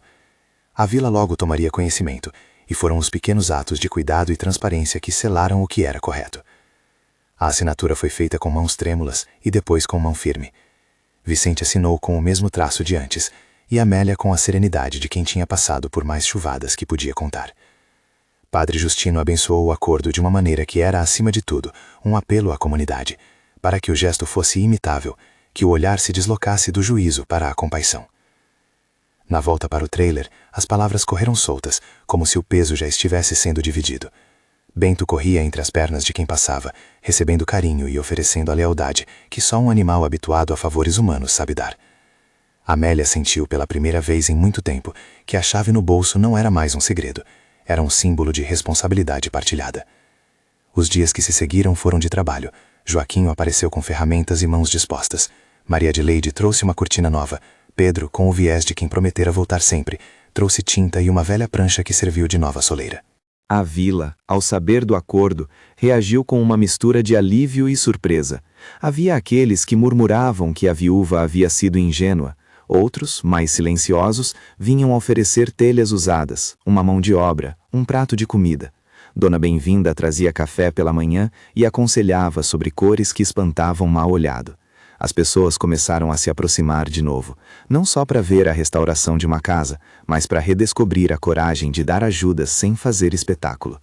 A vila logo tomaria conhecimento, e foram os pequenos atos de cuidado e transparência que selaram o que era correto. A assinatura foi feita com mãos trêmulas e depois com mão firme. Vicente assinou com o mesmo traço de antes, e Amélia com a serenidade de quem tinha passado por mais chuvadas que podia contar. Padre Justino abençoou o acordo de uma maneira que era, acima de tudo, um apelo à comunidade, para que o gesto fosse imitável, que o olhar se deslocasse do juízo para a compaixão. Na volta para o trailer, as palavras correram soltas, como se o peso já estivesse sendo dividido. Bento corria entre as pernas de quem passava, recebendo carinho e oferecendo a lealdade que só um animal habituado a favores humanos sabe dar. Amélia sentiu pela primeira vez em muito tempo que a chave no bolso não era mais um segredo, era um símbolo de responsabilidade partilhada. Os dias que se seguiram foram de trabalho. Joaquim apareceu com ferramentas e mãos dispostas. Maria Adelaide trouxe uma cortina nova. Pedro, com o viés de quem prometera voltar sempre, trouxe tinta e uma velha prancha que serviu de nova soleira. A vila, ao saber do acordo, reagiu com uma mistura de alívio e surpresa. Havia aqueles que murmuravam que a viúva havia sido ingênua. Outros, mais silenciosos, vinham oferecer telhas usadas, uma mão de obra, um prato de comida. Dona Bem-vinda trazia café pela manhã e aconselhava sobre cores que espantavam mal-olhado. As pessoas começaram a se aproximar de novo, não só para ver a restauração de uma casa, mas para redescobrir a coragem de dar ajuda sem fazer espetáculo.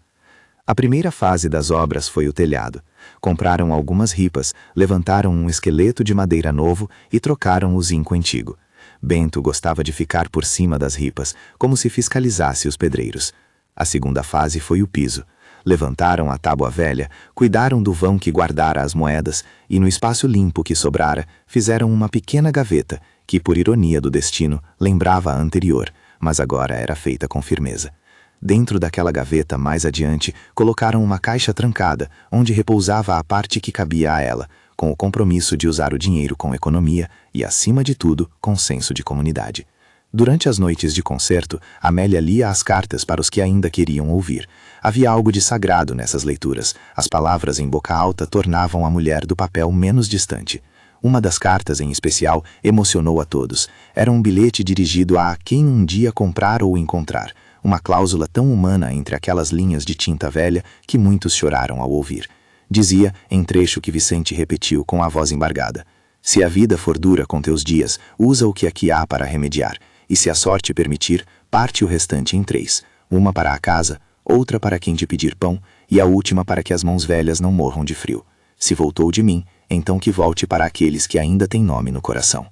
A primeira fase das obras foi o telhado. Compraram algumas ripas, levantaram um esqueleto de madeira novo e trocaram o zinco antigo. Bento gostava de ficar por cima das ripas, como se fiscalizasse os pedreiros. A segunda fase foi o piso. Levantaram a tábua velha, cuidaram do vão que guardara as moedas e, no espaço limpo que sobrara, fizeram uma pequena gaveta, que, por ironia do destino, lembrava a anterior, mas agora era feita com firmeza. Dentro daquela gaveta, mais adiante, colocaram uma caixa trancada, onde repousava a parte que cabia a ela, com o compromisso de usar o dinheiro com economia e, acima de tudo, com senso de comunidade. Durante as noites de concerto, Amélia lia as cartas para os que ainda queriam ouvir. Havia algo de sagrado nessas leituras. As palavras em boca alta tornavam a mulher do papel menos distante. Uma das cartas, em especial, emocionou a todos. Era um bilhete dirigido a quem um dia comprar ou encontrar. Uma cláusula tão humana entre aquelas linhas de tinta velha que muitos choraram ao ouvir. Dizia, em trecho que Vicente repetiu com a voz embargada: "Se a vida for dura com teus dias, usa o que aqui há para remediar. E se a sorte permitir, parte o restante em 3. Uma para a casa, outra para quem te pedir pão, e a última para que as mãos velhas não morram de frio. Se voltou de mim, então que volte para aqueles que ainda têm nome no coração."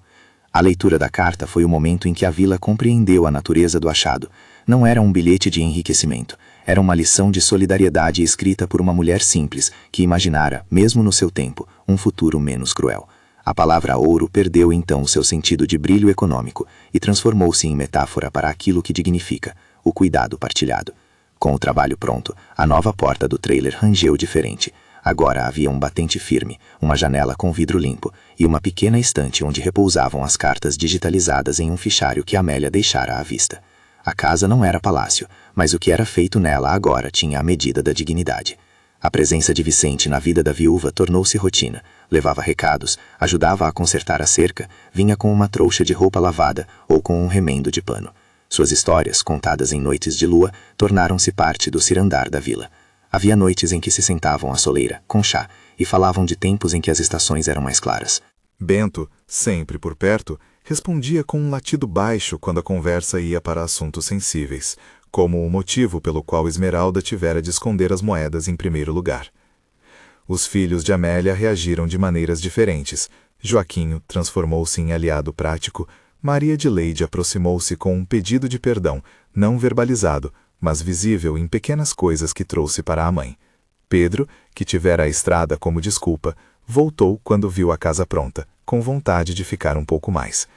A leitura da carta foi o momento em que a vila compreendeu a natureza do achado. Não era um bilhete de enriquecimento. Era uma lição de solidariedade escrita por uma mulher simples, que imaginara, mesmo no seu tempo, um futuro menos cruel. A palavra ouro perdeu então seu sentido de brilho econômico e transformou-se em metáfora para aquilo que dignifica, o cuidado partilhado. Com o trabalho pronto, a nova porta do trailer rangeu diferente. Agora havia um batente firme, uma janela com vidro limpo e uma pequena estante onde repousavam as cartas digitalizadas em um fichário que Amélia deixara à vista. A casa não era palácio, mas o que era feito nela agora tinha a medida da dignidade. A presença de Vicente na vida da viúva tornou-se rotina. Levava recados, ajudava a consertar a cerca, vinha com uma trouxa de roupa lavada ou com um remendo de pano. Suas histórias, contadas em noites de lua, tornaram-se parte do cirandar da vila. Havia noites em que se sentavam à soleira, com chá, e falavam de tempos em que as estações eram mais claras. Bento, sempre por perto, respondia com um latido baixo quando a conversa ia para assuntos sensíveis, como o motivo pelo qual Esmeralda tivera de esconder as moedas em primeiro lugar. Os filhos de Amélia reagiram de maneiras diferentes. Joaquinho transformou-se em aliado prático, Maria de Leide aproximou-se com um pedido de perdão, não verbalizado, mas visível em pequenas coisas que trouxe para a mãe. Pedro, que tivera a estrada como desculpa, voltou quando viu a casa pronta, com vontade de ficar um pouco mais.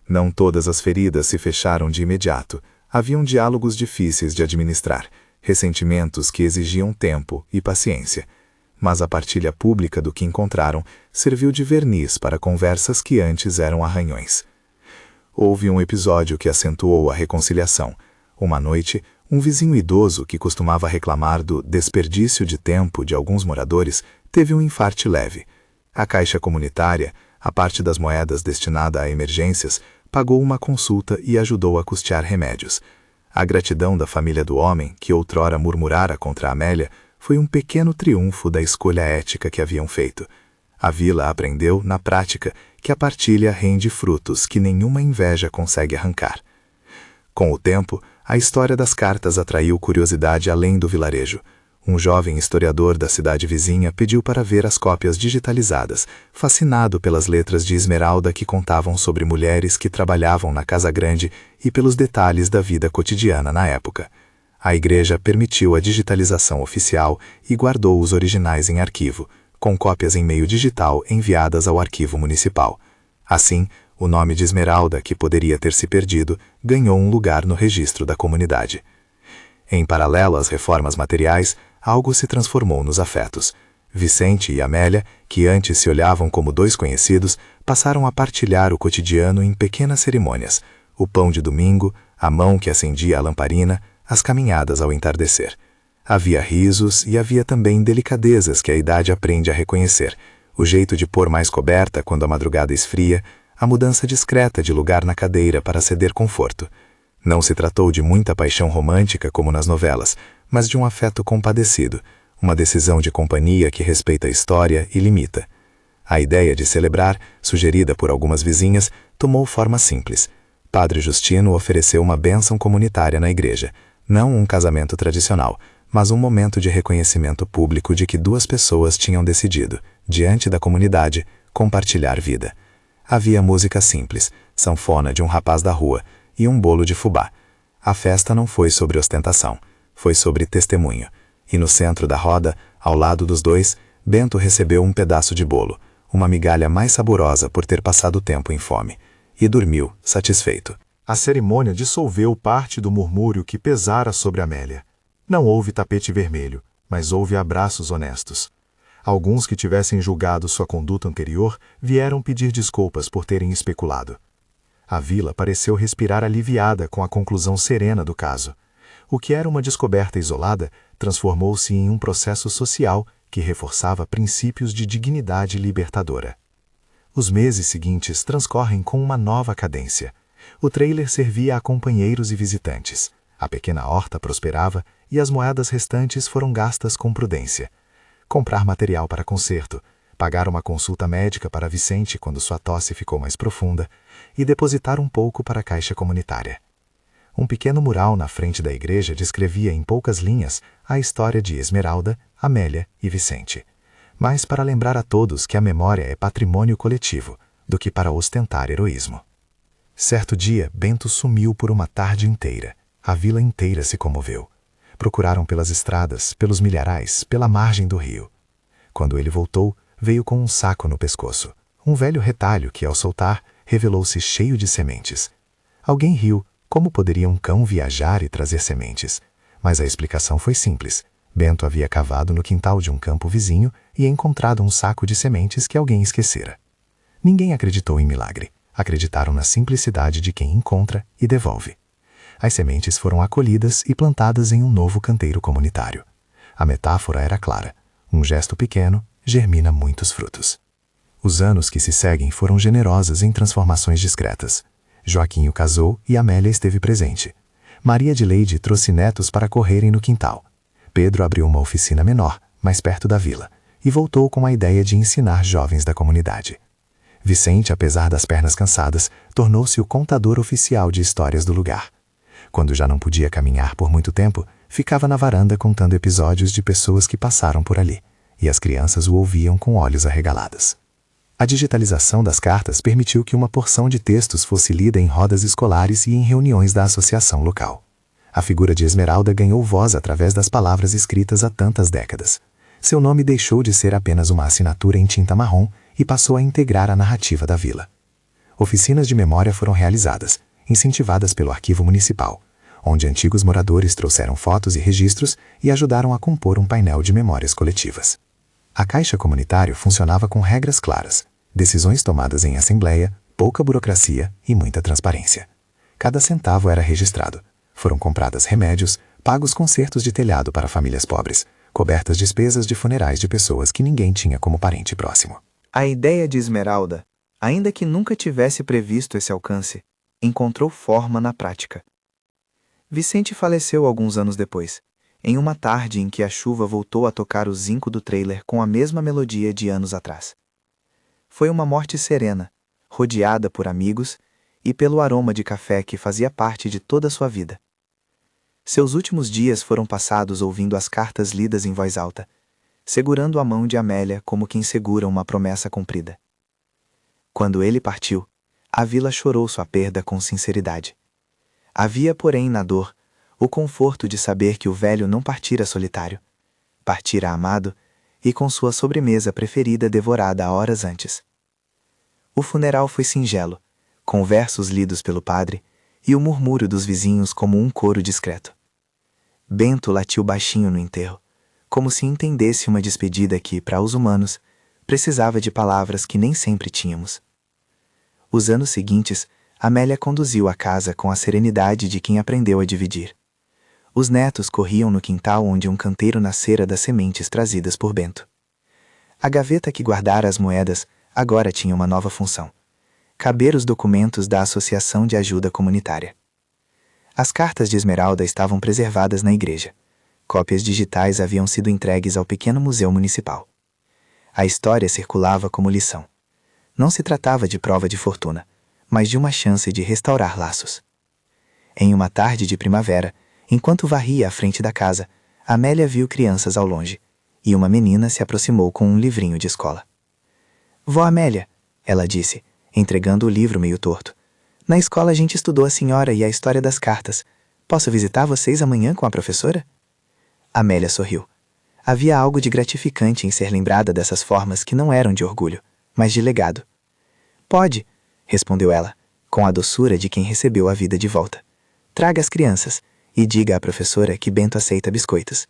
Não todas as feridas se fecharam de imediato. Haviam diálogos difíceis de administrar, ressentimentos que exigiam tempo e paciência. Mas a partilha pública do que encontraram serviu de verniz para conversas que antes eram arranhões. Houve um episódio que acentuou a reconciliação. Uma noite, um vizinho idoso que costumava reclamar do desperdício de tempo de alguns moradores teve um infarte leve. A caixa comunitária, a parte das moedas destinada a emergências, pagou uma consulta e ajudou a custear remédios. A gratidão da família do homem, que outrora murmurara contra Amélia, foi um pequeno triunfo da escolha ética que haviam feito. A vila aprendeu, na prática, que a partilha rende frutos que nenhuma inveja consegue arrancar. Com o tempo, a história das cartas atraiu curiosidade além do vilarejo. Um jovem historiador da cidade vizinha pediu para ver as cópias digitalizadas, fascinado pelas letras de Esmeralda que contavam sobre mulheres que trabalhavam na Casa Grande e pelos detalhes da vida cotidiana na época. A igreja permitiu a digitalização oficial e guardou os originais em arquivo, com cópias em meio digital enviadas ao arquivo municipal. Assim, o nome de Esmeralda, que poderia ter se perdido, ganhou um lugar no registro da comunidade. Em paralelo às reformas materiais, algo se transformou nos afetos. Vicente e Amélia, que antes se olhavam como dois conhecidos, passaram a partilhar o cotidiano em pequenas cerimônias: o pão de domingo, a mão que acendia a lamparina, as caminhadas ao entardecer. Havia risos e havia também delicadezas que a idade aprende a reconhecer. O jeito de pôr mais coberta quando a madrugada esfria, a mudança discreta de lugar na cadeira para ceder conforto. Não se tratou de muita paixão romântica como nas novelas, mas de um afeto compadecido, uma decisão de companhia que respeita a história e limita. A ideia de celebrar, sugerida por algumas vizinhas, tomou forma simples. Padre Justino ofereceu uma bênção comunitária na igreja, não um casamento tradicional, mas um momento de reconhecimento público de que duas pessoas tinham decidido, diante da comunidade, compartilhar vida. Havia música simples, sanfona de um rapaz da rua e um bolo de fubá. A festa não foi sobre ostentação, foi sobre testemunho. E no centro da roda, ao lado dos dois, Bento recebeu um pedaço de bolo, uma migalha mais saborosa por ter passado tempo em fome, e dormiu, satisfeito. A cerimônia dissolveu parte do murmúrio que pesara sobre Amélia. Não houve tapete vermelho, mas houve abraços honestos. Alguns que tivessem julgado sua conduta anterior vieram pedir desculpas por terem especulado. A vila pareceu respirar aliviada com a conclusão serena do caso. O que era uma descoberta isolada transformou-se em um processo social que reforçava princípios de dignidade libertadora. Os meses seguintes transcorrem com uma nova cadência. O trailer servia a companheiros e visitantes. A pequena horta prosperava e as moedas restantes foram gastas com prudência. Comprar material para conserto, pagar uma consulta médica para Vicente quando sua tosse ficou mais profunda e depositar um pouco para a caixa comunitária. Um pequeno mural na frente da igreja descrevia em poucas linhas a história de Esmeralda, Amélia e Vicente. Mas para lembrar a todos que a memória é patrimônio coletivo, do que para ostentar heroísmo. Certo dia, Bento sumiu por uma tarde inteira. A vila inteira se comoveu. Procuraram pelas estradas, pelos milharais, pela margem do rio. Quando ele voltou, veio com um saco no pescoço. Um velho retalho que, ao soltar, revelou-se cheio de sementes. Alguém riu. Como poderia um cão viajar e trazer sementes? Mas a explicação foi simples. Bento havia cavado no quintal de um campo vizinho e encontrado um saco de sementes que alguém esquecera. Ninguém acreditou em milagre. Acreditaram na simplicidade de quem encontra e devolve. As sementes foram acolhidas e plantadas em um novo canteiro comunitário. A metáfora era clara. Um gesto pequeno germina muitos frutos. Os anos que se seguem foram generosos em transformações discretas. Joaquinho casou e Amélia esteve presente. Maria de Leide trouxe netos para correrem no quintal. Pedro abriu uma oficina menor, mais perto da vila, e voltou com a ideia de ensinar jovens da comunidade. Vicente, apesar das pernas cansadas, tornou-se o contador oficial de histórias do lugar. Quando já não podia caminhar por muito tempo, ficava na varanda contando episódios de pessoas que passaram por ali, e as crianças o ouviam com olhos arregalados. A digitalização das cartas permitiu que uma porção de textos fosse lida em rodas escolares e em reuniões da associação local. A figura de Esmeralda ganhou voz através das palavras escritas há tantas décadas. Seu nome deixou de ser apenas uma assinatura em tinta marrom e passou a integrar a narrativa da vila. Oficinas de memória foram realizadas, incentivadas pelo Arquivo Municipal, onde antigos moradores trouxeram fotos e registros e ajudaram a compor um painel de memórias coletivas. A Caixa Comunitária funcionava com regras claras, decisões tomadas em assembleia, pouca burocracia e muita transparência. Cada centavo era registrado. Foram compradas remédios, pagos consertos de telhado para famílias pobres, cobertas despesas de funerais de pessoas que ninguém tinha como parente próximo. A ideia de Esmeralda, ainda que nunca tivesse previsto esse alcance, encontrou forma na prática. Vicente faleceu alguns anos depois, em uma tarde em que a chuva voltou a tocar o zinco do trailer com a mesma melodia de anos atrás. Foi uma morte serena, rodeada por amigos e pelo aroma de café que fazia parte de toda a sua vida. Seus últimos dias foram passados ouvindo as cartas lidas em voz alta, segurando a mão de Amélia como quem segura uma promessa cumprida. Quando ele partiu, a vila chorou sua perda com sinceridade. Havia, porém, na dor, o conforto de saber que o velho não partira solitário, partira amado e com sua sobremesa preferida devorada horas antes. O funeral foi singelo, com versos lidos pelo padre e o murmúrio dos vizinhos como um coro discreto. Bento latiu baixinho no enterro, como se entendesse uma despedida que, para os humanos, precisava de palavras que nem sempre tínhamos. Os anos seguintes, Amélia conduziu a casa com a serenidade de quem aprendeu a dividir. Os netos corriam no quintal onde um canteiro nascera das sementes trazidas por Bento. A gaveta que guardara as moedas agora tinha uma nova função: caber os documentos da Associação de Ajuda Comunitária. As cartas de Esmeralda estavam preservadas na igreja. Cópias digitais haviam sido entregues ao pequeno museu municipal. A história circulava como lição. Não se tratava de prova de fortuna, mas de uma chance de restaurar laços. Em uma tarde de primavera, enquanto varria à frente da casa, Amélia viu crianças ao longe, e uma menina se aproximou com um livrinho de escola. Vó Amélia, ela disse, entregando o livro meio torto. Na escola a gente estudou a senhora e a história das cartas. Posso visitar vocês amanhã com a professora? Amélia sorriu. Havia algo de gratificante em ser lembrada dessas formas que não eram de orgulho, mas de legado. Pode, respondeu ela, com a doçura de quem recebeu a vida de volta. Traga as crianças e diga à professora que Bento aceita biscoitos.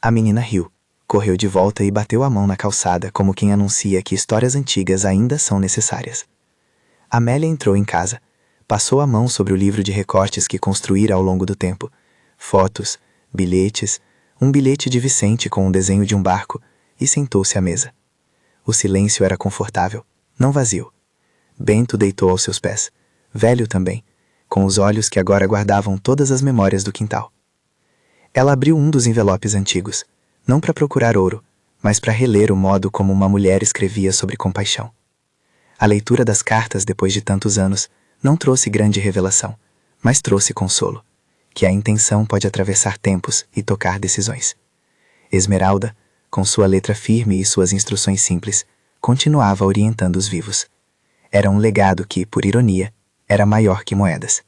A menina riu, correu de volta e bateu a mão na calçada como quem anuncia que histórias antigas ainda são necessárias. Amélia entrou em casa, passou a mão sobre o livro de recortes que construíra ao longo do tempo, fotos, bilhetes, um bilhete de Vicente com um desenho de um barco, e sentou-se à mesa. O silêncio era confortável, não vazio. Bento deitou aos seus pés, velho também, com os olhos que agora guardavam todas as memórias do quintal. Ela abriu um dos envelopes antigos, não para procurar ouro, mas para reler o modo como uma mulher escrevia sobre compaixão. A leitura das cartas depois de tantos anos não trouxe grande revelação, mas trouxe consolo, que a intenção pode atravessar tempos e tocar decisões. Esmeralda, com sua letra firme e suas instruções simples, continuava orientando os vivos. Era um legado que, por ironia, era maior que moedas.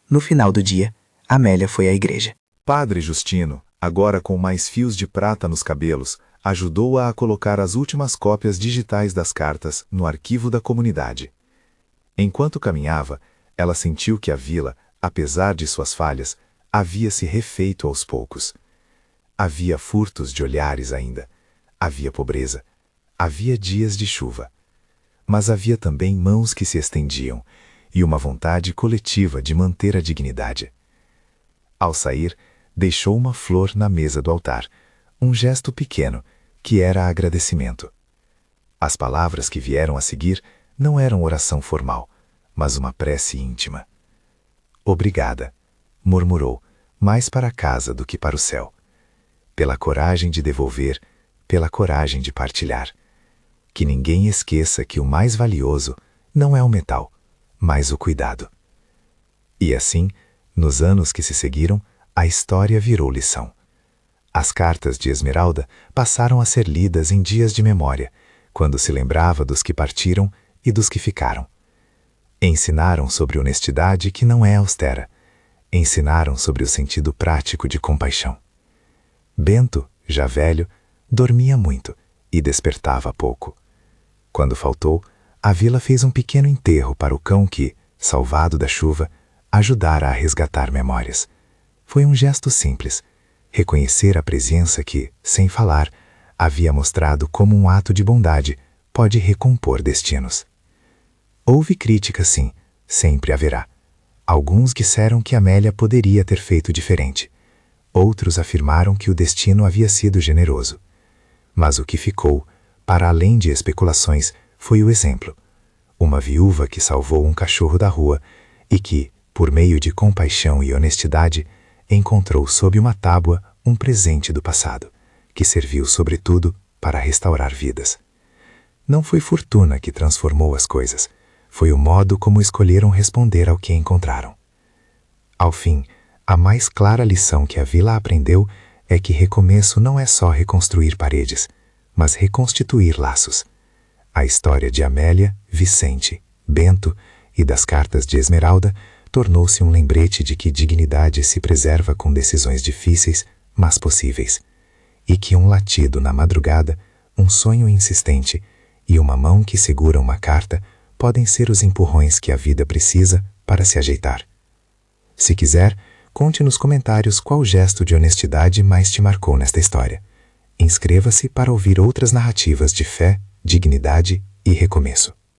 No final do dia, Amélia foi à igreja. Padre Justino, agora com mais fios de prata nos cabelos, ajudou-a a colocar as últimas cópias digitais das cartas no arquivo da comunidade. Enquanto caminhava, ela sentiu que a vila, apesar de suas falhas, havia se refeito aos poucos. Havia furtos de olhares ainda, havia pobreza, havia dias de chuva. Mas havia também mãos que se estendiam e uma vontade coletiva de manter a dignidade. Ao sair, deixou uma flor na mesa do altar, um gesto pequeno, que era agradecimento. As palavras que vieram a seguir não eram oração formal, mas uma prece íntima. Obrigada, murmurou, mais para casa do que para o céu. Pela coragem de devolver, pela coragem de partilhar. Que ninguém esqueça que o mais valioso não é o metal, mas o cuidado. E assim, nos anos que se seguiram, a história virou lição. As cartas de Esmeralda passaram a ser lidas em dias de memória, quando se lembrava dos que partiram e dos que ficaram. Ensinaram sobre honestidade que não é austera. Ensinaram sobre o sentido prático de compaixão. Bento, já velho, dormia muito e despertava pouco. Quando faltou, a vila fez um pequeno enterro para o cão que, salvado da chuva, ajudara a resgatar memórias. Foi um gesto simples, reconhecer a presença que, sem falar, havia mostrado como um ato de bondade pode recompor destinos. Houve crítica, sim, sempre haverá. Alguns disseram que Amélia poderia ter feito diferente. Outros afirmaram que o destino havia sido generoso. Mas o que ficou, para além de especulações, foi o exemplo. Uma viúva que salvou um cachorro da rua e que, por meio de compaixão e honestidade, encontrou sob uma tábua um presente do passado, que serviu sobretudo para restaurar vidas. Não foi fortuna que transformou as coisas, foi o modo como escolheram responder ao que encontraram. Ao fim, a mais clara lição que a vila aprendeu é que recomeço não é só reconstruir paredes, mas reconstituir laços. A história de Amélia, Vicente, Bento e das cartas de Esmeralda tornou-se um lembrete de que dignidade se preserva com decisões difíceis, mas possíveis, e que um latido na madrugada, um sonho insistente e uma mão que segura uma carta podem ser os empurrões que a vida precisa para se ajeitar. Se quiser, conte nos comentários qual gesto de honestidade mais te marcou nesta história. Inscreva-se para ouvir outras narrativas de fé, dignidade e recomeço.